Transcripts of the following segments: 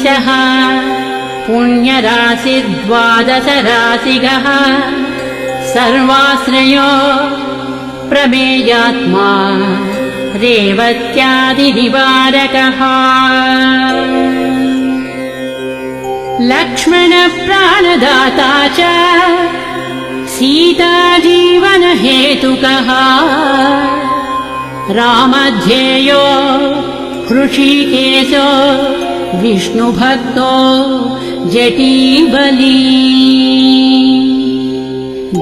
सह पुण्यराशिर्द्वादशराशिगः सर्वाश्रयो प्रमेयात्मा रेवत्यादिनिवारकः लक्ष्मणप्राणदाता च सीताजीवनहेतुकः रामध्येयो हृषीकेशो विष्णुभक्तो जटीबली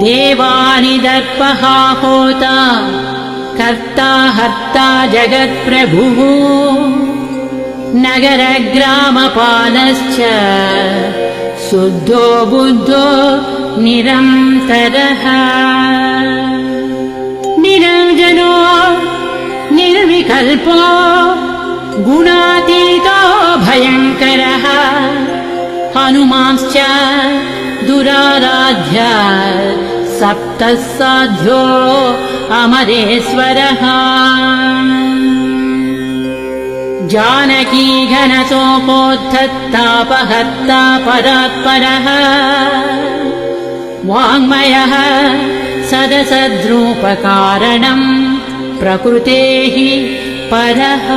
देवानि दर्पः होता कर्ता हर्ता जगत्प्रभुः नगरग्रामपालश्च शुद्धो बुद्धो निरन्तरः निरञ्जनो निर्विकल्पो गुणातीतो भयङ्करः हनुमांश्च दुराराध्य सप्तः साध्यो अमरेश्वरः जानकी घनसोपोद्धतापहर्ता परात्परः वाङ्मयः सदसद्रूपकारणम् प्रकृतेः परः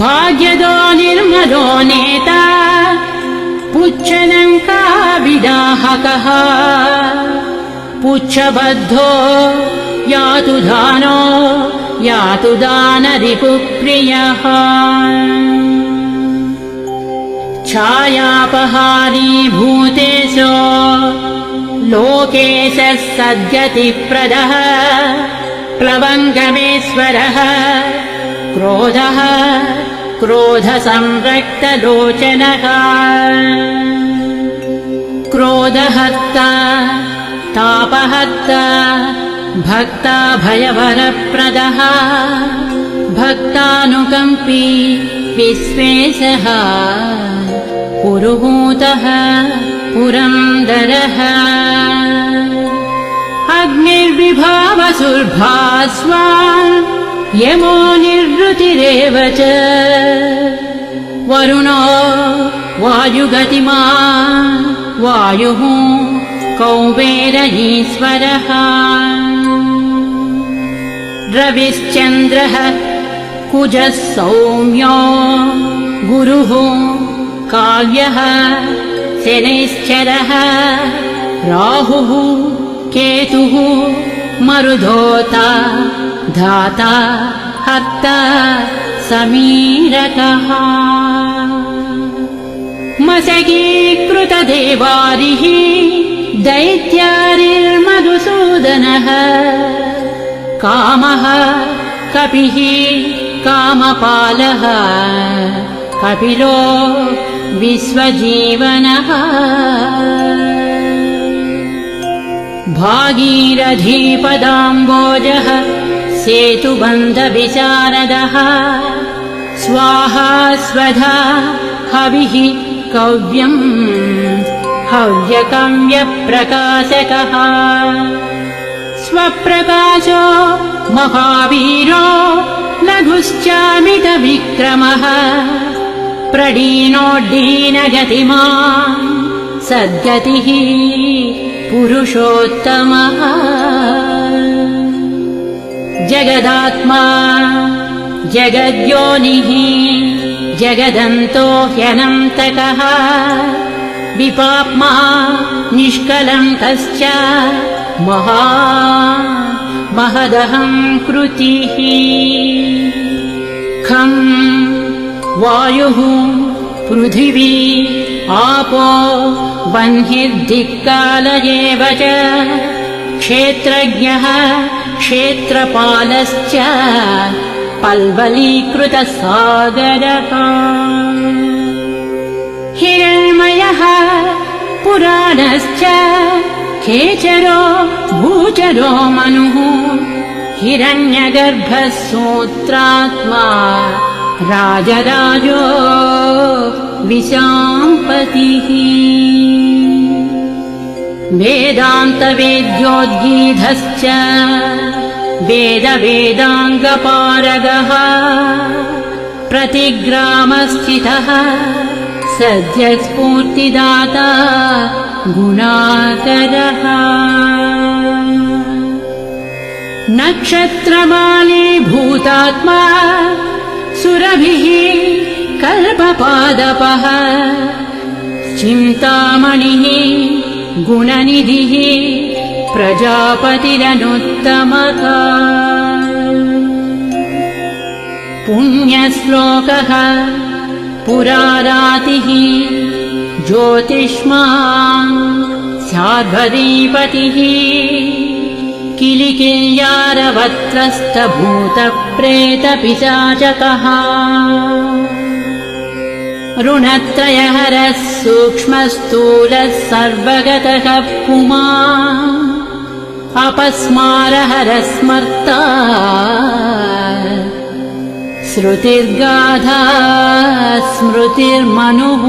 भाग्यदो निर्मलो नेता पुच्छलङ्काविदाहकः पुच्छबद्धो यातु दानो यातु दानरिपुप्रियः छायापहारी भूतेशो लोकेशः सद्गतिप्रदः प्लवङ्गमेश्वरः क्रोधः क्रोधसंरक्तलोचनः क्रोधहर्ता तापहर्ता भक्ता भयवरप्रदः भक्तानुकम्पी विश्वेशः पुरुहूतः पुरन्दरः अग्निर्विभावसुर्भास्वान् यमो निर्वृतिरेव च वरुणो वायुगतिमान् वायुः कौबेरईश्वरः रविश्चन्द्रः कुजः सौम्यो गुरुः काव्यः शनैश्चरः राहुः केतुः मरुधोता धाता हर्ता समीरकः मशकीकृतदेवारिः दैत्यारिर्मधुसूदनः कामः कपिः कामपालः कपिलो विश्वजीवनः भागीरथीपदाम्बोजः सेतुबन्धविशारदः स्वाहा स्वधा हविः कव्यम् हव्यकव्यप्रकाशकः स्वप्रकाशो महावीरो लघुश्चामितविक्रमः प्रडीनोड्डीनगतिमान् सद्गतिः पुरुषोत्तमः जगदात्मा जगद्योनिः जगदन्तो ह्यनन्तकः विपाप्मा निष्कलङ्कश्च महदहं कृतिः खं वायुः पृथिवी आपो वह्निर्दिक्काल एव च क्षेत्रज्ञः क्षेत्रपालश्च पल्वलीकृतसागरः हिरण्मयः पुराणश्च खेचरो भूचरो मनुः हिरण्यगर्भः सूत्रात्मा राजराजो विशाम्पतिः वेदान्तवेद्योद्गीधश्च वेदवेदाङ्गपारगः प्रतिग्रामस्थितः सद्यः स्फूर्तिदाता गुणाकरः नक्षत्रमाली भूतात्मा सुरभिः कल्पपादपः चिन्तामणिः गुणनिधिः प्रजापतिरनुत्तमः पुण्यश्लोकः पुरारातिः ज्योतिष्मान् स्याद्भदीपतिः किलिकिल्यारवत्रस्थभूतप्रेतपिशाचकः ऋणत्रयहरः सूक्ष्मस्थूलः सर्वगतः पुमान् अपस्मारहरः स्मर्ता श्रुतिर्गाधा स्मृतिर्मनुः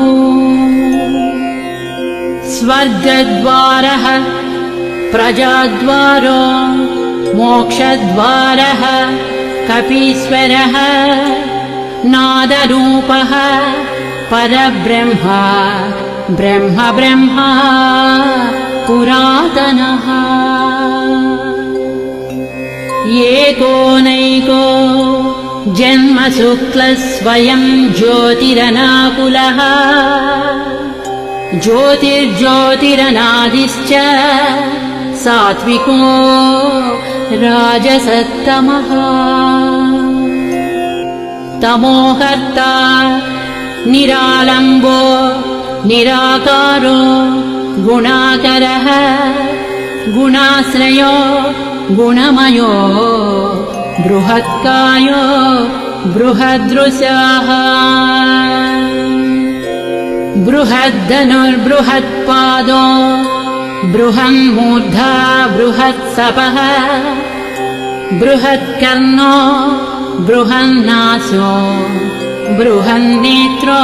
स्वर्गद्वारः प्रजाद्वारो मोक्षद्वारः कपीश्वरः नादरूपः परब्रह्म ब्रह्म ब्रह्मा पुरातनः एकोनैको जन्मशुक्लः स्वयं ज्योतिरनाकुलः ज्योतिर्ज्योतिरनादिश्च सात्विको राजसत्तमः तमोहर्ता निरालम्बो निराकारो गुणाकरः गुणाश्रयो गुणमयो बृहत्कायो बृहदृशः बृहद्धनुर्बृहत्पादो बृहन्मूर्धा बृहत्सपः बृहत्कर्णो बृहन्नासो बृहन्नेत्रो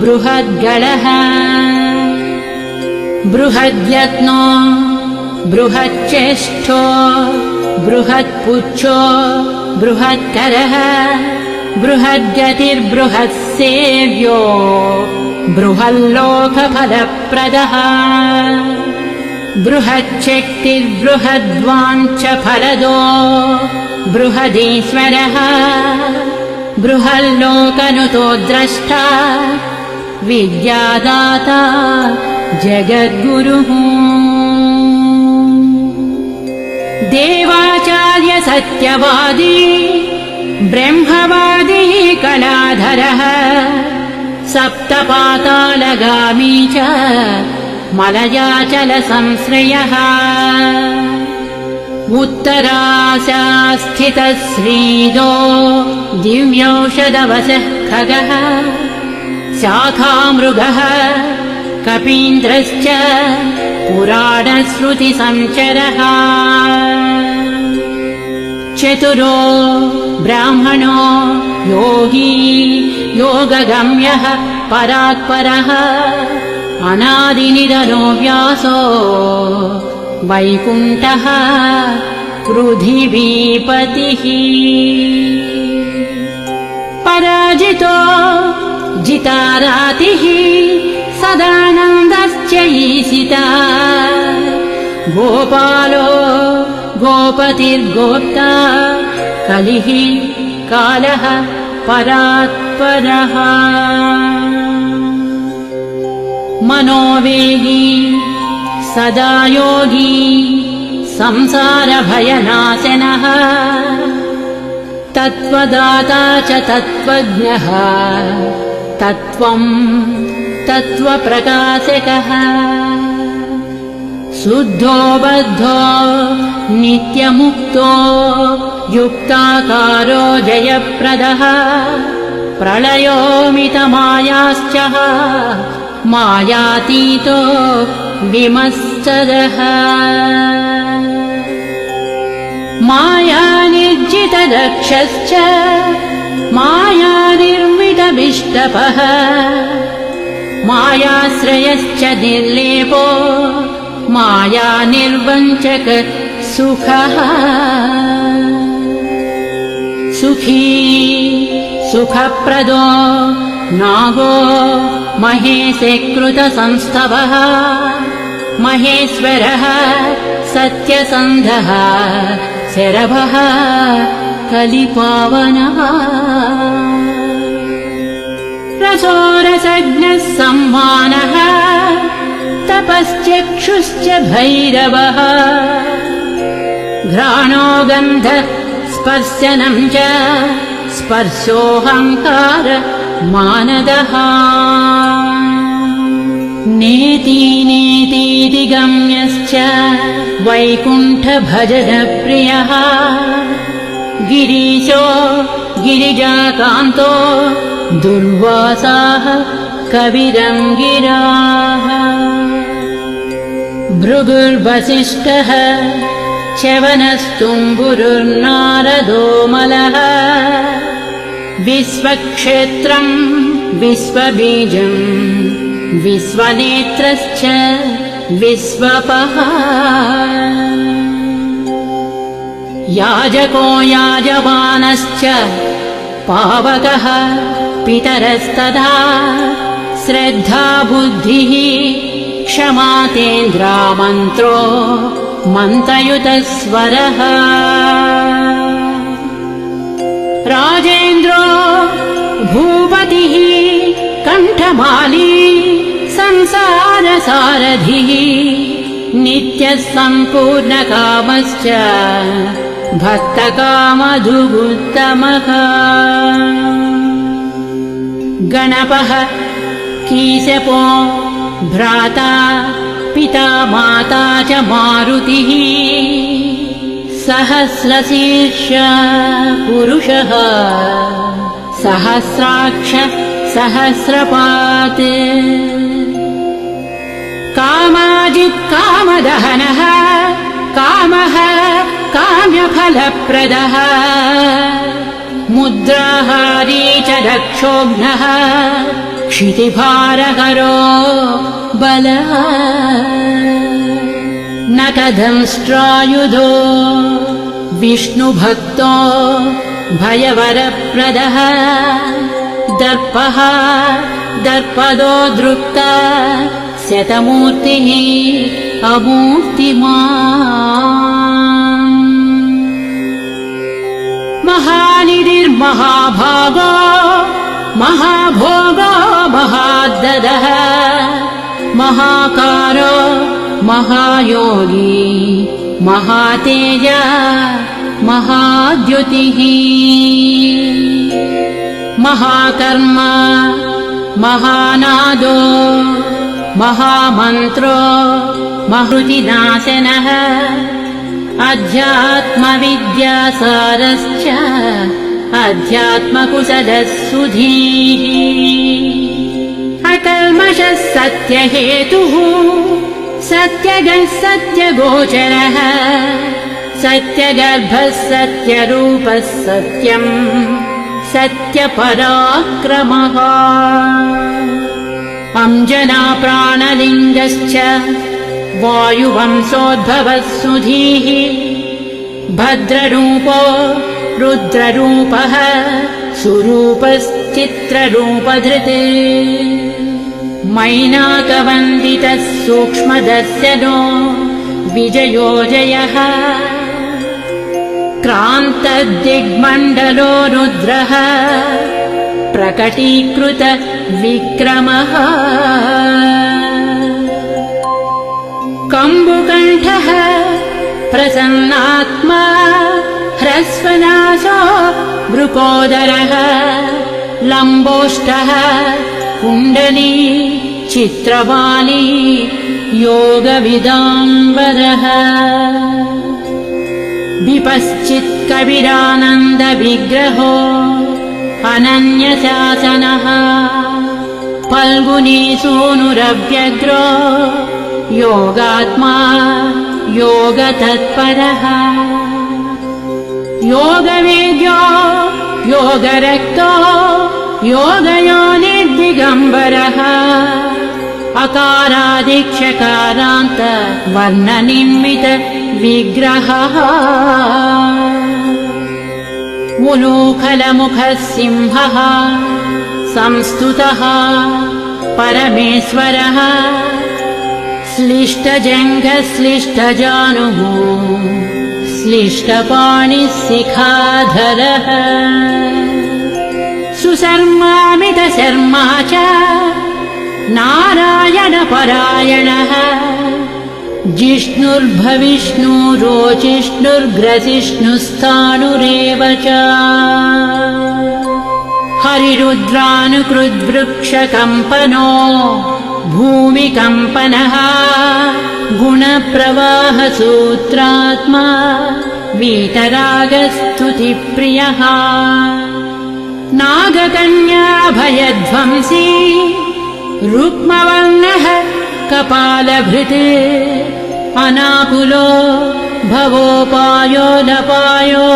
बृहद्गळः बृहद्यत्नो बृहच्चेष्टो बृहत्पुच्छो बृहत्करः बृहद्गतिर्बृहत्सेव्यो बृहल्लोकफलप्रदः बृहच्छक्तिर्बृहद्वाञ्छफलदो बृहदीश्वरः बृहल्लोकनुतो द्रष्टा विद्यादाता जगद्गुरुः देवाचार्य सत्यवादी ब्रह्मवादी कलाधरः सप्तपातालगामी च मलयाचलसंश्रयः उत्तराशास्थितः श्रीदो दिव्यौषधवशः खगः शाखामृगः कपीन्द्रश्च पुराणश्रुतिसञ्चरः चतुरो ब्राह्मणो योगी योगगम्यः परात्परः अनादिनिधनो व्यासो वैकुण्ठः पृथिवीपतिः पराजितो जितारातिः सदानन्दश्च ईशिता गोपालो गोपतिर्गोप्ता कलिः कालः परात्परः मनोवेगी सदा योगी संसारभयनाशनः तत्त्वदाता च तत्त्वज्ञः तत्त्वं तत्त्वप्रकाशकः शुद्धो बद्धो नित्यमुक्तो युक्ताकारो जयप्रदः प्रलयोमितमायाश्च मायातीतो विमत्सरः मायानिर्जितदक्षश्च मायानिर्मितविष्टपः मायाश्रयश्च निर्लेपो मायानिर्वञ्चक सुखः सुखी सुखप्रदो नागो महेशे कृतसंस्तवः महेश्वरः सत्यसन्धः शरभः कलिपावनः रसोरसज्ञः सम्मानः तपश्चक्षुश्च भैरवः घ्राणो गन्धः स्पर्शनं च स्पर्शोऽहङ्कार मानदः नेति नेतीति गम्यश्च वैकुण्ठभजनप्रियः गिरीशो गिरिजाकान्तो दुर्वासाः कविरङ्गिराः भृगुर्वसिष्ठः च्यवनस्तुम्बुरुर्नारदो मलः विश्वक्षेत्रम् विश्वबीजम् विश्वनेत्रश्च विश्वपः याजको याजमानश्च पावकः पितरस्तथा श्रद्धा बुद्धिः क्षमा तेन्द्रामन्त्रो मन्त्रयुतस्वरः राजेन्द्रो भूपतिः कण्ठमाली संसारसारथिः नित्यः सम्पूर्णकामश्च भक्तकामधुगुत्तमः गणपः कीशपो भ्राता पिता माता च मारुतिः सहस्रशीर्ष पुरुषः सहस्राक्ष सहस्रपात् कामाजित् कामदहनः कामः काम्यफलप्रदः मुद्राहारी च दक्षोघ्नः क्षितिभारकरो बलः नखदंष्ट्रायुधो विष्णुभक्तो भयवरप्रदः दर्पः दर्पदो दृक्ता शतमूर्तिः अमूर्तिमान् महानिधिर्महाभागो महाभोगो महाददः महाकारो महायोगी महातेज महाद्युतिः महाकर्म महानादो महामन्त्रो महृतिनाशनः अध्यात्मविद्यासारश्च अध्यात्मकुशलः सुधीः अकल्मषः सत्यहेतुः सत्यगः सत्यगोचरः सत्यगर्भः सत्यरूपः सत्यम् सत्यपराक्रमः अंजना प्राणलिङ्गश्च वायुवंशोद्भवः सुधीः भद्ररूपो रुद्ररूपः सुरूपश्चित्ररूपधृत् मैनाकवन्दितः सूक्ष्मदर्शनो विजयो जयः क्रान्तदिग्मण्डलो रुद्रः प्रकटीकृत विक्रमः कम्बुकण्ठः प्रसन्नात्मा ह्रस्वनासो वृकोदरः लम्बोष्टः कुण्डली चित्रवाली योगविदाम्बरः विपश्चित्कविरानन्दविग्रहो अनन्यशासनः फल्गुनी सूनुरव्यग्रो योगात्मा योगतत्परः योगवेद्यो योगरक्तो योगयोनिर्दिगम्बरः अकारादिक्षकारान्त वर्णनिर्मित विग्रहः उलूखलमुखः सिंहः संस्तुतः परमेश्वरः श्लिष्टजङ्घः श्लिष्टजानुः श्लिष्टपाणिः शिखाधरः सुशर्मामितशर्मा च नारायणपरायणः जिष्णुर्भविष्णुरोचिष्णुर्ग्रसिष्णुस्थाणुरेव च हरिरुद्रानुकृद्वृक्षकम्पनो भूमिकम्पनः गुणप्रवाहसूत्रात्मा वीतरागस्तुतिप्रियः नागकन्याभयध्वंसी रुक्मवर्णः कपालभृत् अनाकुलो भवोपायो नपायो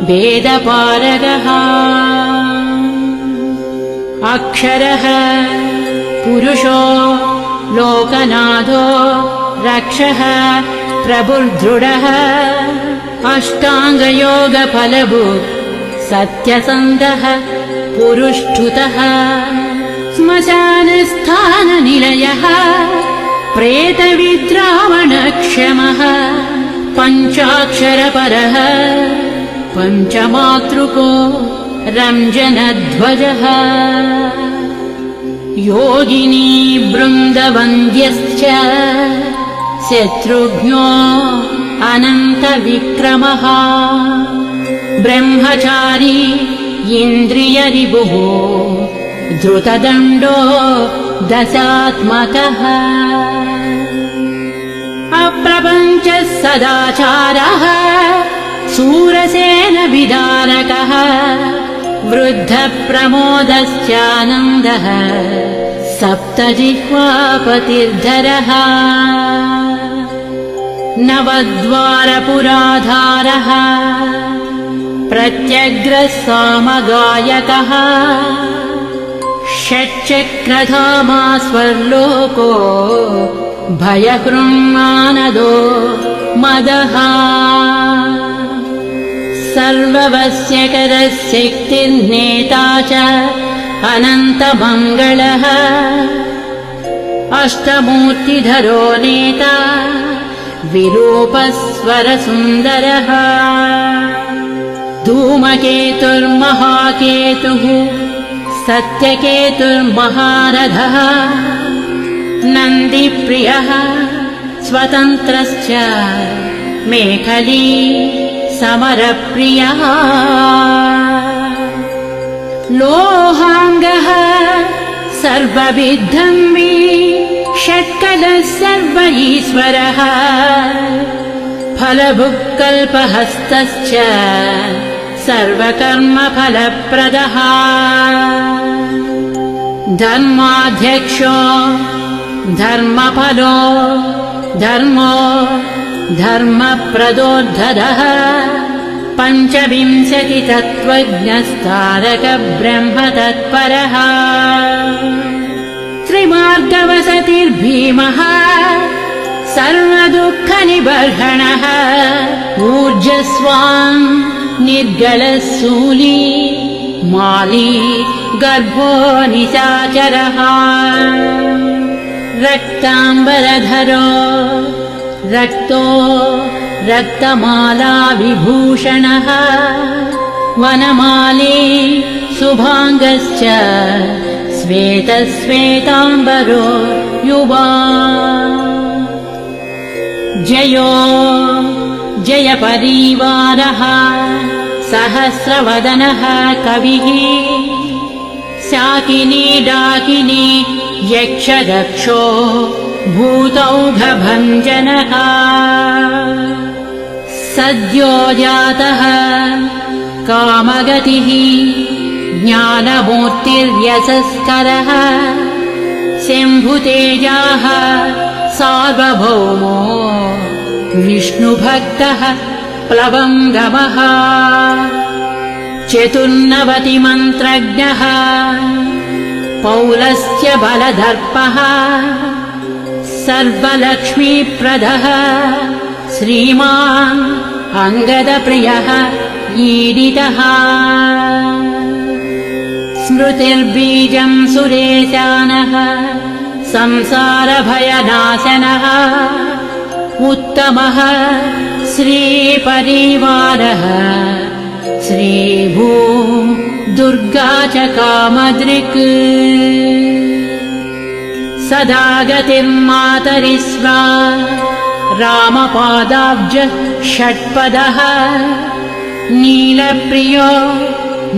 वेदपारगः अक्षरः पुरुषो लोकनाथो रक्षः प्रभुर्दृढः अष्टाङ्गयोगफलभुक् सत्यसन्धः पुरुष्ठुतः श्मशानस्थाननिलयः प्रेतविद्रावणक्षमः पञ्चाक्षरपरः पञ्चमातृको रञ्जनध्वजः योगिनी बृन्दवन्द्यश्च शत्रुघ्नो अनन्तविक्रमः ब्रह्मचारी इन्द्रियरिपुः धृतदण्डो दशात्मकः अप्रपञ्चः सदाचारः शूरसेनविदारकः वृद्धप्रमोदश्चानन्दः सप्तजिह्वापतिर्धरः नवद्वारपुराधारः प्रत्यग्रः सामगायकः षट्चक्रधामा स्वर्लोको भयहृन्मानदो मदः सर्ववश्यकरः शक्तिर्नेता च अनन्तमङ्गलः अष्टमूर्तिधरो नेता विरूपस्वरसुन्दरः धूमकेतुर्महाकेतुः सत्यकेतुर्महारथः नन्दिप्रियः स्वतन्त्रश्च मेखली समरप्रियः लोहाङ्गः सर्वविद्धम्बी षट्कलः सर्व ईश्वरः फलभुक्कल्पहस्तश्च सर्वकर्मफलप्रदः धर्माध्यक्षो धर्मफलो धर्मो धर्मप्रदोद्धतः पञ्चविंशतितत्त्वज्ञस्तारकब्रह्मतत्परः त्रिमार्गवसतिर्भीमः सर्वदुःखनिबर्हणः ऊर्जस्वान् निर्गलशूली माली गर्भो निशाचरः रक्ताम्बरधरो रक्तो रक्तमाला विभूषणः वनमाली शुभाङ्गश्च श्वेतश्वेताम्बरो युवा जयो जयपरिवारः सहस्रवदनः कविः शाकिनी डाकिनी यक्षदक्षो भूतौघभञ्जनः सद्यो जातः कामगतिः ज्ञानमूर्तिर्यशस्करः शम्भुतेजाः सार्वभौमो विष्णुभक्तः प्लवङ्गमः चतुर्नवतिमन्त्रज्ञः पौलस्य बलदर्पः सर्वलक्ष्मीप्रदः श्रीमान् अङ्गदप्रियः ईडितः स्मृतिर्बीजं सुरेशानः संसारभयनाशनः उत्तमः श्रीपरिवारः श्रीभू दुर्गा च कामदृक् सदा गतिर्मातरिस्वा रामपादाब्ज षट्पदः नीलप्रियो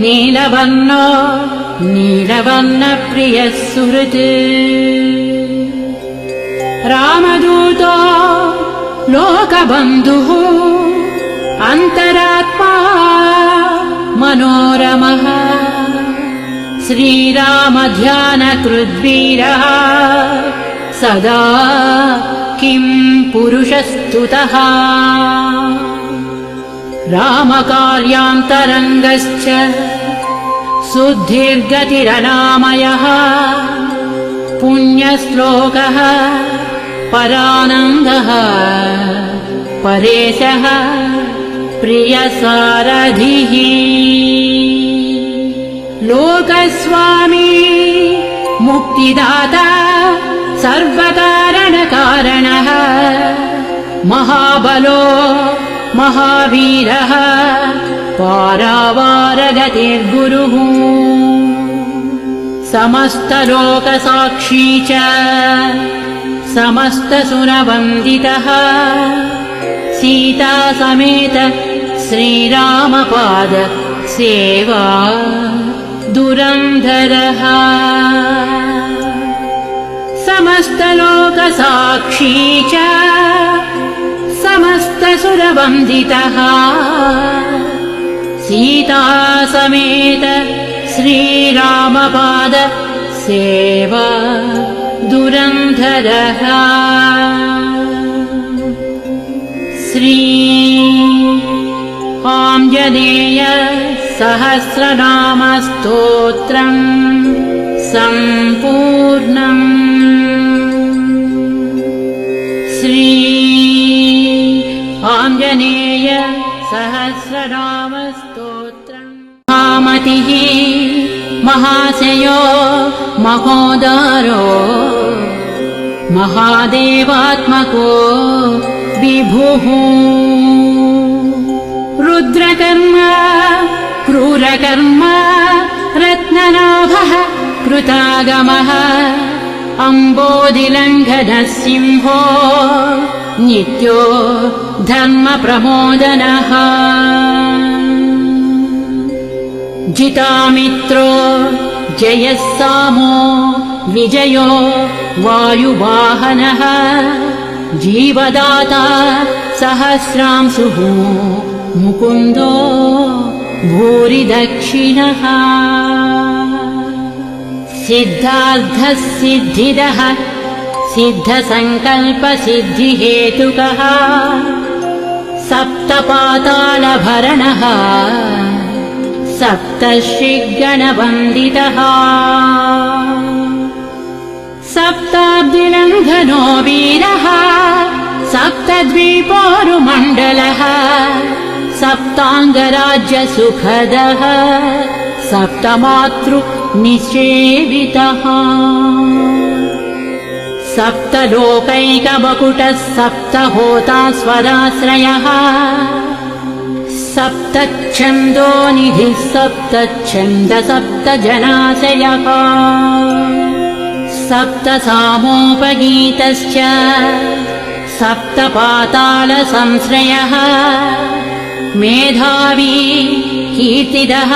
नीलवर्णो नीलवर्णप्रियः सुहृत् रामदूतो लोकबन्धुः अन्तरात्मा मनोरमः श्रीरामध्यानकृद्वीरः सदा किं पुरुषस्तुतः रामकार्यान्तरङ्गश्च शुद्धिर्गतिरनामयः पुण्यश्लोकः परानन्दः परेशः प्रियसारथिः लोकस्वामी मुक्तिदाता सर्वकारणकारणः महाबलो महावीरः पारावारगतिर्गुरुः समस्तलोकसाक्षी च समस्तसुरवन्दितः सीता समेत श्रीरामपाद सेवा दुरन्धरः समस्तलोकसाक्षी च समस्तसुरवन्दितः सीता समेत श्रीरामपाद सेवा दुरन्धरः श्री आञ्जनेय सहस्रनामस्तोत्रम् सम्पूर्णम् श्री आञ्जनेय सहस्रनामस्तोत्रम् महामतिः महाशयो महोदारो महादेवात्मको विभुः रुद्रकर्म क्रूरकर्म रत्ननाभः कृतागमः अम्बोधिलङ्घनः सिंहो नित्यो धर्मप्रमोदनः जितामित्रो जयः सामो विजयो वायुवाहनः जीवदाता सहस्रांशुः मुकुन्दो भूरिदक्षिणः सिद्धार्थः सिद्धिदः सिद्धसङ्कल्पसिद्धिहेतुकः सप्तपातालभरणः सप्तर्षिगणवन्दितः सप्ताब्दिलङ्घनो वीरः सप्तद्वीपोरुमण्डलः सप्ताङ्गराज्यसुखदः सप्तमातृनिषेवितः सप्तलोकैकमकुटः सप्तहोता स्वराश्रयः सप्तच्छन्दोनिधिः सप्तच्छन्द सप्तजनाशयः सप्तसामोपगीतश्च सप्तपातालसंश्रयः मेधावी कीर्तिदः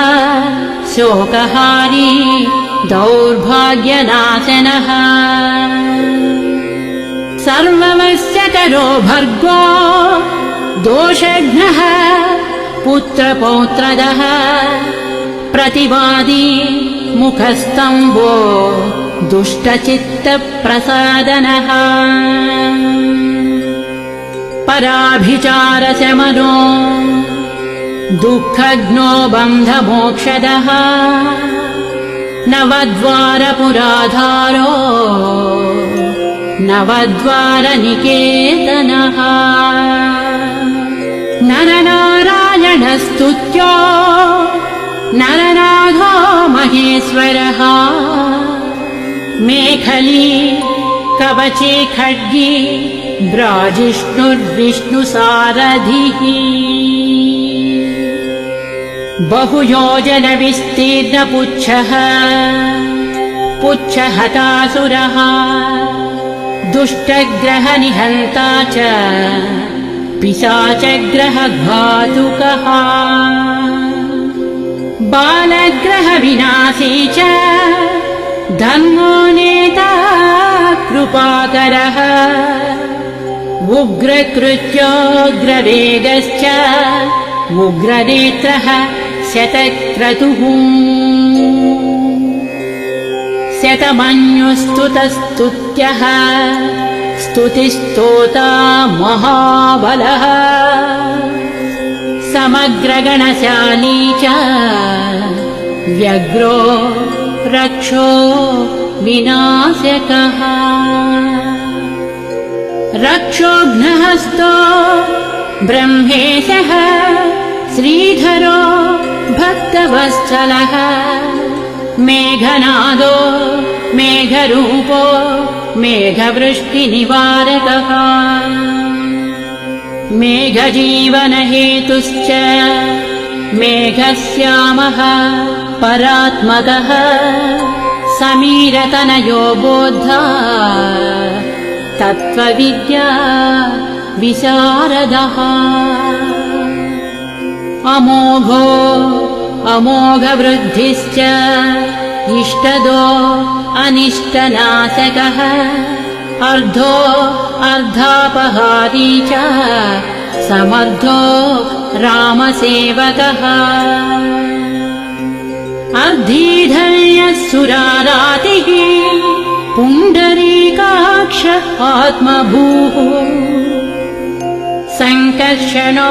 शोकहारी दौर्भाग्यनाशनः सर्ववश्यकरो भर्गो दोषघ्नः पुत्रपौत्रदः प्रतिवादी मुखस्तम्भो दुष्टचित्तप्रसादनः पराभिचारशमनो दुःखघ्नो बन्धमोक्षदः नवद्वारपुराधारो नवद्वारनिकेतनः नरनारायण गणस्तुत्यो नरनाथो महेश्वरः मेखली कवचे खड्गे ब्राजिष्णुर्विष्णुसारथिः बहुयोजनविस्तीर्णपुच्छः पुच्छहतासुरः दुष्टग्रहनिहन्ता च पिशाचग्रहघातुकः बालग्रहविनाशी च धर्मो नेता कृपाकरः उग्रकृत्योग्रवेगश्च उग्रनेत्रः शतक्रतुः शतमन्युस्तुतस्तुत्यः स्तुतिस्तोता महाबलः समग्रगणशाली च व्यग्रो रक्षो विनाशकः रक्षोघ्नहस्तो ब्रह्मेशः श्रीधरो भक्तवत्सलः मेघनादो मेघरूपो मेघवृष्टिनिवारकः मेघजीवनहेतुश्च मेघश्यामः परात्मकः समीरतनयो बोद्धा तत्त्वविद्या विशारदः अमोघो अमोघवृद्धिश्च इष्टदो अनिष्टनाशकः अर्धो अर्धापहारी च समर्थो रामसेवकः अर्धीधर्यः सुरारातिः पुण्डरीकाक्ष आत्मभूः सङ्कर्षणो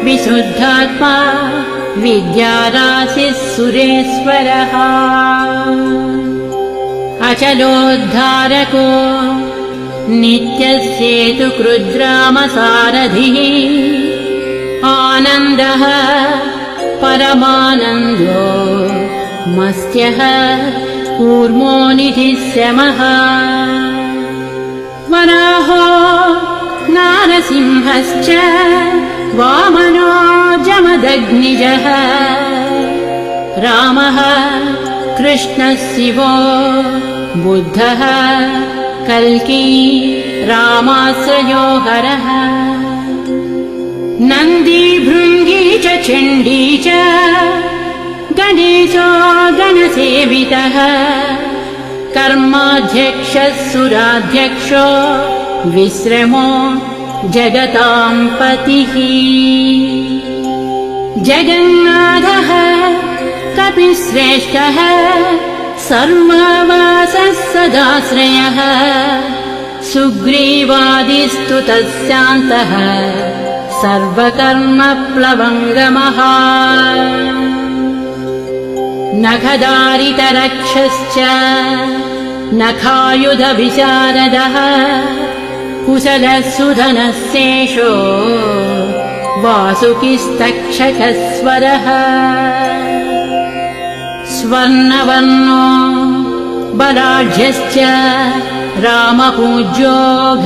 विशुद्धात्मा विद्याराशिः सुरेश्वरः अचलोद्धारको नित्यस्येतुकृद्रामसारथिः आनन्दः परमानन्दो मस्त्यः कूर्मो निधिशमः वराहो नारसिंहश्च वामनो जमदग्निजः रामः कृष्णः शिवो बुद्धः कल्की रामाश्रयो हरः नन्दी भृङ्गी च चण्डी च गणेशो गणसेवितः कर्माध्यक्षः सुराध्यक्षो विश्रमो जगतां पतिः जगन्नाथः कपिश्रेष्ठः सर्ववासः सदाश्रयः सुग्रीवादिस्तुतः शान्तः सर्वकर्मप्लवङ्गमः नखदारितरक्षश्च नखायुधविशारदः कुशलः सुधनः शेषो वासुकिस्तक्षकस्वरः स्वर्णवर्णो बलाढ्यश्च रामपूज्यो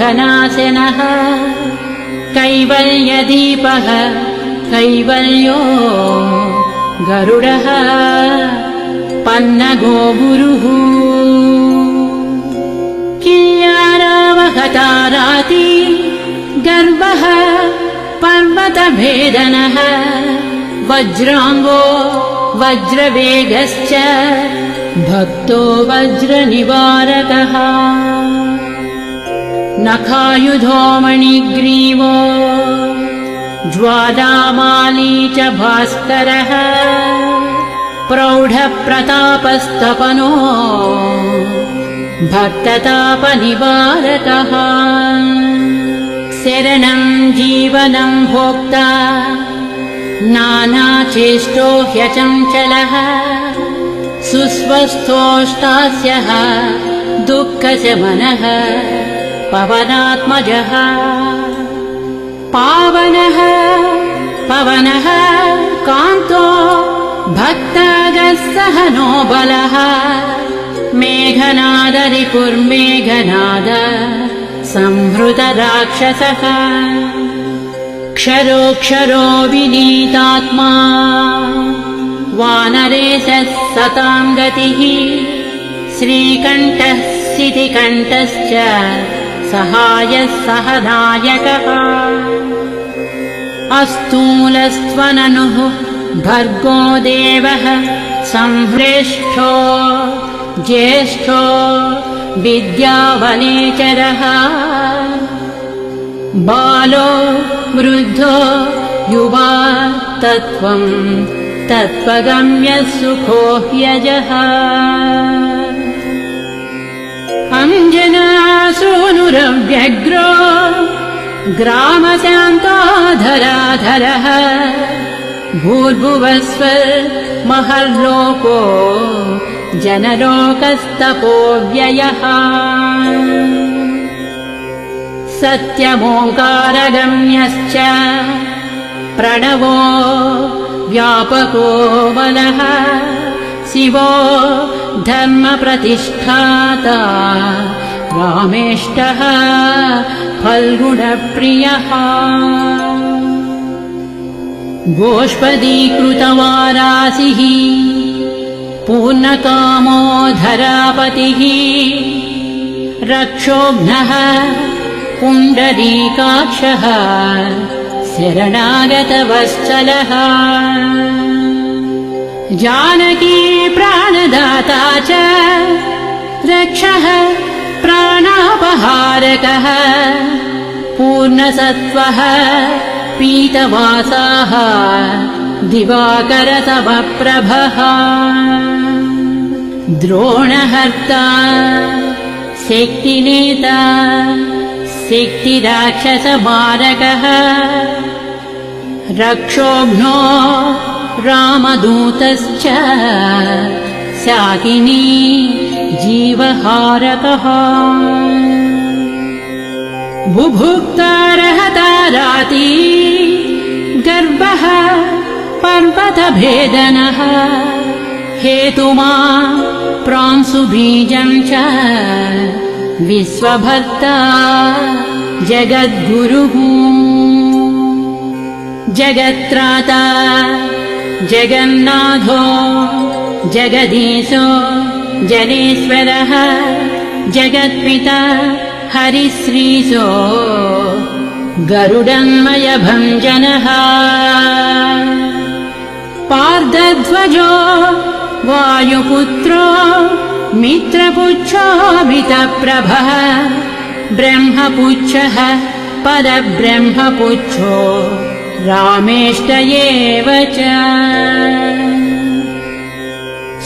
घनाशनः कैवल्यदीपः कैवल्यो गरुडः पन्नगो गुरुः किल्यारावहताराति गर्वः पर्वतभेदनः वज्राङ्गो वज्रवेगश्च भक्तो वज्रनिवारकः नखायुधो मणिग्रीवो ज्वालामाली च भास्करः प्रौढप्रतापस्तपनो भक्ततापनिवारकः शरणं जीवनं भोक्ता नानाचेष्टो ह्यचञ्चलः सुस्वस्थोष्टास्यः दुःखशमनः पवनात्मजः पावनः पवनः कान्तो भक्तागः सहनो बलः मेघनाद रिपुर्मेघनाद संहृत राक्षसः क्षरोक्षरो विनीतात्मा वानरेशः सतां गतिः श्रीकण्ठः शितिकण्ठश्च सहायः सहनायकः अस्तूलस्त्वननुः भर्गो देवः संह्रेष्ठो ज्येष्ठो विद्यावनेचरः बालो वृद्धो युवा तत्त्वगम्यः सुखो ह्यजः अंजनासूनुरव्यग्रो ग्रामशान्ताधराधरः भूर्भुवस्वर्महर्लोको जनलोकस्तपोव्ययः सत्यमोङ्कारगम्यश्च प्रणवो व्यापको बलः शिवो धर्मप्रतिष्ठाता रामेष्टः फल्गुणप्रियः गोष्पदीकृतवारासिः पूर्णकामो धरापतिः रक्षोघ्नः पुण्डरीकाक्षः शरणागतवत्सलः जानकी प्राणदाता च रक्षः प्राणापहारकः पूर्णसत्त्वः पीतवासाः दिवाकरतमप्रभः द्रोणहर्ता शक्तिनेता शक्तिराक्षसमारकः रक्षोघ्नो रामदूतश्च शाकिनी जीवहारकः बुभुक्तारहता राती गर्भः पर्वतभेदनः हेतुमा प्रांशुबीजं च विश्वभर्ता जगद्गुरुः जगत्राता जगन्नाथो जगदीशो जनेश्वरः जगत्पिता हरिश्रीशो गरुडन्मयभञ्जनः पार्दध्वजो वायुपुत्रो मित्रपुच्छोऽमितप्रभः ब्रह्मपुच्छः पदब्रह्मपुच्छो रामेष्ट एव च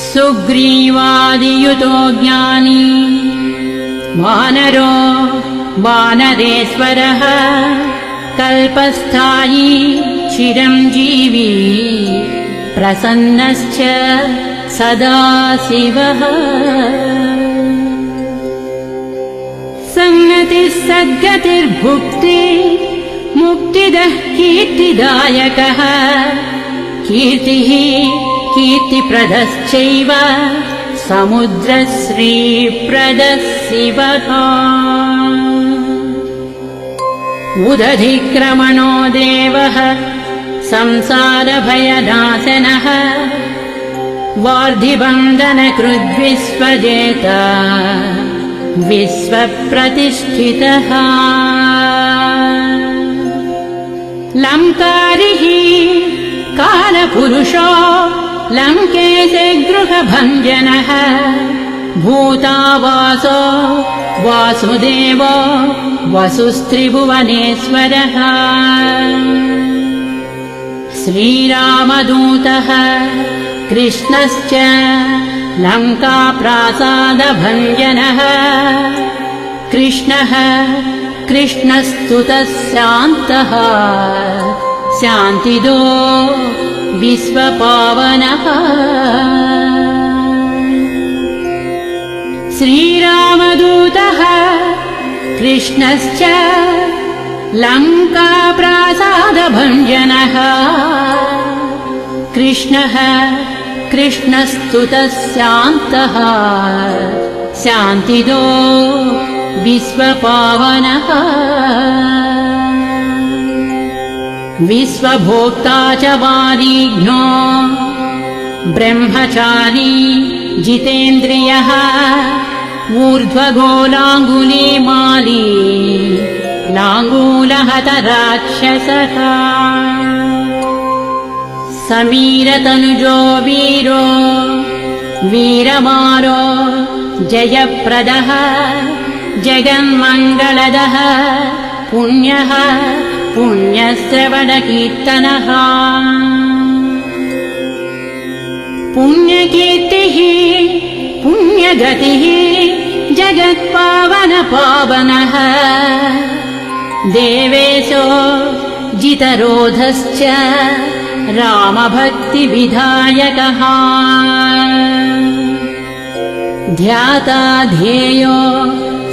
सुग्रीवादियुतो ज्ञानी वानरो वानरेश्वरः कल्पस्थायी चिरञ्जीवी प्रसन्नश्च सदा शिवः सन्नतिः सद्गतिर्भुक्ति मुक्तिदः कीर्तिदायकः कीर्तिः कीर्तिप्रदश्चैव समुद्रश्रीप्रदः शिवः उदधिक्रमणो देवः संसारभयनाशनः वार्धिबन्धनकृद्विश्वजेता विश्वप्रतिष्ठितः लङ्कारिः कालपुरुषो लङ्केशे गृहभञ्जनः भूतावासो वासुदेवो वसुस्त्रिभुवनेश्वरः श्रीरामदूतः कृष्णश्च लङ्काप्रासादभञ्जनः कृष्णः कृष्णस्तुतः शान्तः शान्तिदो विश्वपावनः श्रीरामदूतः कृष्णश्च लङ्काप्रासादभञ्जनः कृष्णः कृष्णस्तुतः शान्तः शान्तिदो विश्वपावनः विश्वभोक्ता च वादिघ्नो ब्रह्मचारी जितेन्द्रियः ऊर्ध्वगोलाङ्गुलीमाली लाङ्गूलहत राक्षसः समीरतनुजो वीरो वीरमारो जयप्रदः जगन्मङ्गलदः पुण्यः पुण्यश्रवणकीर्तनः पुण्यकीर्तिः पुण्यगतिः जगत्पावनपावनः देवेशो जितरोधश्च रामभक्तिविधायकः ध्याता ध्येयो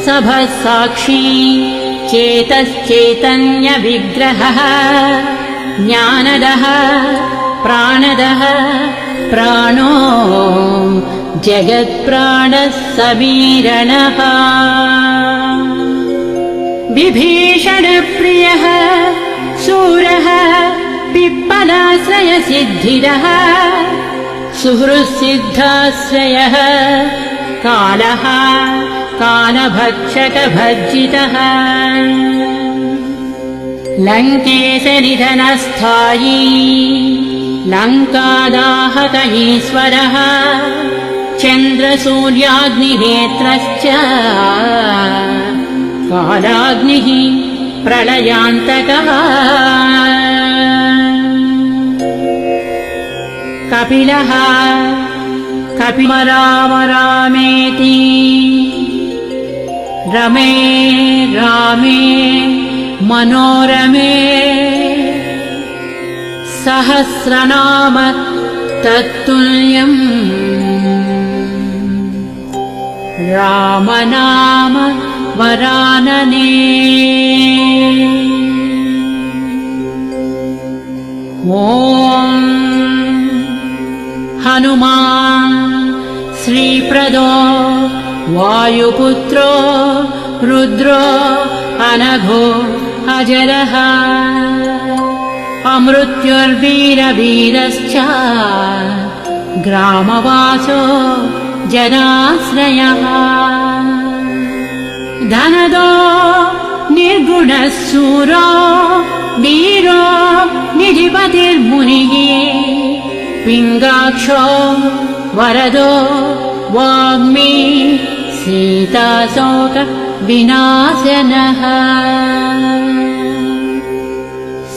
सभः साक्षी चेतश्चैतन्यविग्रहः ज्ञानदः प्राणदः प्राणो जगत्प्राणः समीरणः विभीषणप्रियः शूरः पिप्पलाश्रयसिद्धिरः सुहृत्सिद्धाश्रयः कालः कालभक्षकभर्जितः लङ्केशनिधनस्थायी लङ्कादाहक ईश्वरः चन्द्रसूर्याग्निनेत्रश्च कालाग्निः प्रलयान्तकः कपिलः कपिराम रामेति रमे रामे मनोरमे सहस्रनाम तत्तुल्यम् रामनाम वरानने ॐ हनुमान् श्रीप्रदो वायुपुत्रो रुद्रो अनघो अजरः अमृत्युर्वीरवीरश्च ग्रामवासो जनाश्रयः धनदो निर्गुणः शूरो वीरो निधिपतिर्मुनिः पिङ्गाक्षो वरदो वाग्मी सीताशोक विनाशनः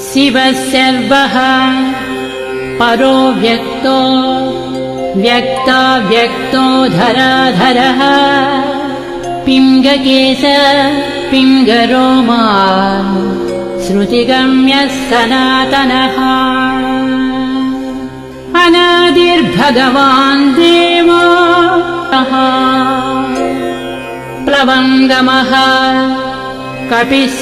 शिवः सर्वः परो व्यक्तो व्यक्ताव्यक्तो धराधरः पिङ्गकेश पिङ्गरोमा श्रुतिगम्यः सनातनः अनादिर्भगवान् देवो प्लवङ्गमः कपिः